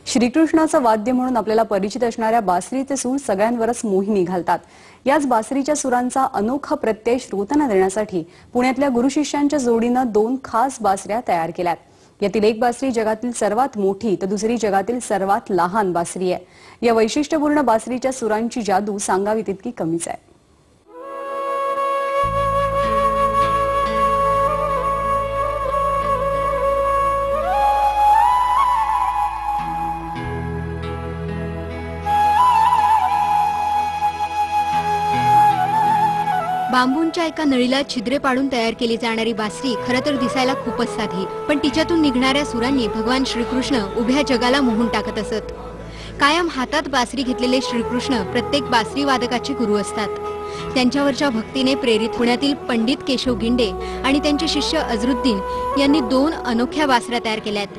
श्रीकृष्णाचं वाद्य म्हणून आपल्याला परिचित असणाऱ्या बासरीचे सूर सगळ्यांवरच मोहिनी घालतात। याच बासरीच्या सुरांचा अनोखा प्रत्यय श्रोत्यांना देण्यासाठी पुण्यातल्या गुरुशिष्यांच्या जोडीनं 2 खास बासऱ्या तयार केल्यात। यातील एक बासरी जगातील सर्वात मोठी तर दुसरी जगातील सर्वात लहान बासरी आहे। या वैशिष्ट्यपूर्ण बासरीच्या सुरांची जादू सांगावी तितकी कमीच आहे। बांबूंच्या एका नळीला छिद्रे पाडून तयार केली जाणारी बासरी खरं तर दिसायला खूपच साधी, पण तिच्यातून निघणाऱ्या सुरांनी भगवान श्रीकृष्ण उभ्या जगाला मोहून टाकत असत। कायम हातात बासरी घेतलेले श्रीकृष्ण प्रत्येक बासरी वादकाचे गुरु असतात। त्यांच्यावरच्या भक्तीने प्रेरित पुण्यातील पंडित केशव गिंडे आणि त्यांचे शिष्य अझरुद्दीन यांनी 2 अनोख्या बासऱ्या तयार केल्यात।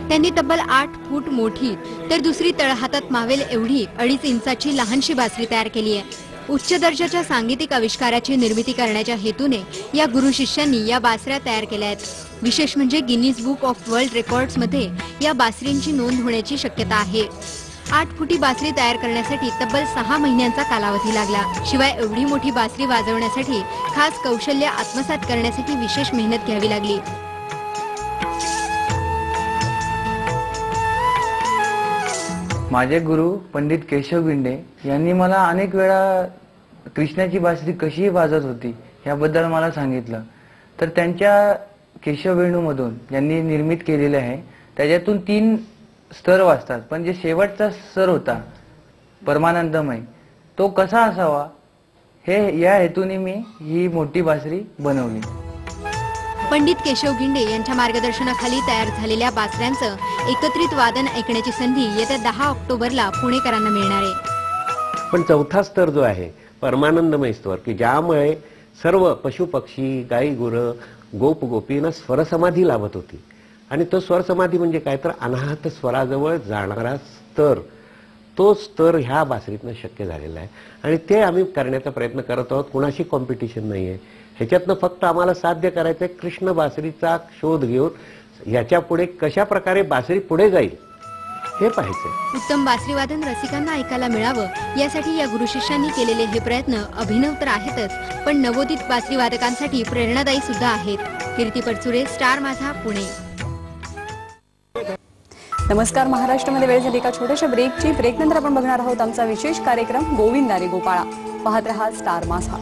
त्यांनी तब्बल 8 फूट मोठी तर दुसरी तळहातात मावेल एवढी 2.5 इंचाची लहानशी बासरी तयार केली आहे। उच्च दर्जाच्या सांगीतिक आविष्काराची निर्मिती करण्याच्या हेतूने या गुरु शिष्यांनी या बासऱ्या तयार केल्या आहेत। विशेष म्हणजे Guinness book of world records मध्ये या बासरींची नोंद होण्याची शक्यता आहे। 8 फुटी बासरी तयार करण्यासाठी तब्बल 6 महिन्यांचा कालावधी लागला। शिवाय एवढी मोठी बासरी वाजवण्यासाठी खास कौशल्य आत्मसात करण्यासाठी विशेष मेहनत घ्यावी लागली। माझे गुरु पंडित केशव गिंडे यांनी मला अनेक वेळा कृष्णाची बासरी कशी वाजत होती याबद्दल मला सांगितलं। तर त्यांच्या केशव वेणूमधून यांनी निर्मित केलेले आहे, त्याच्यातून 3 स्तर वाजतात, पण जे शेवटचा स्तर होता परमानंदमय तो कसा असावा हे या हेतूने मी ही मोठी बासरी बनवली। पंडित केशव गिंडे यांच्या मार्गदर्शनाखाली तयार झालेल्या बासऱ्यांचं एकत्रित वादन ऐकण्याची संधी येत्या 10 ऑक्टोबरला पुणेकरांना मिळणार आहे। पण चौथा स्तर जो आहे परमानंदमय स्तर, की ज्यामुळे सर्व पशु पक्षी गाई गुरं गोप गोपींना स्वरसमाधी लाभत होती, आणि तो स्वरसमाधी म्हणजे काय तर अनाहत स्वराजवळ जाणारा स्तर, तो स्तर ह्या बासरीतनं शक्य झालेला आहे। आणि ते आम्ही करण्याचा प्रयत्न करत आहोत। कुणाशी कॉम्पिटिशन नाहीये ह्याच्यातनं, फक्त आम्हाला साध्य करायचंय कृष्ण बासरीचा शोध घेऊन याच्या पुढे कशा प्रकारे बासरी पुढे जाईल हे पाहायचंय। उत्तम बासरी वादन रसिकांना ऐकायला मिळावं यासाठी या गुरु शिष्यांनी केलेले हे प्रयत्न अभिनव तर आहेतच, पण नवोदित बासरी वादकांसाठी प्रेरणादायी सुद्धा आहेत। कीर्ती परचुरे, स्टार माझा, पुणे। नमस्कार महाराष्ट्रामध्ये वेळ झाली एका छोट्याशा ब्रेकची। ब्रेकनंतर आपण बघणार आहोत आमचा विशेष कार्यक्रम गोविंदा रे गोपाळा। पाहत रहा स्टार माझा।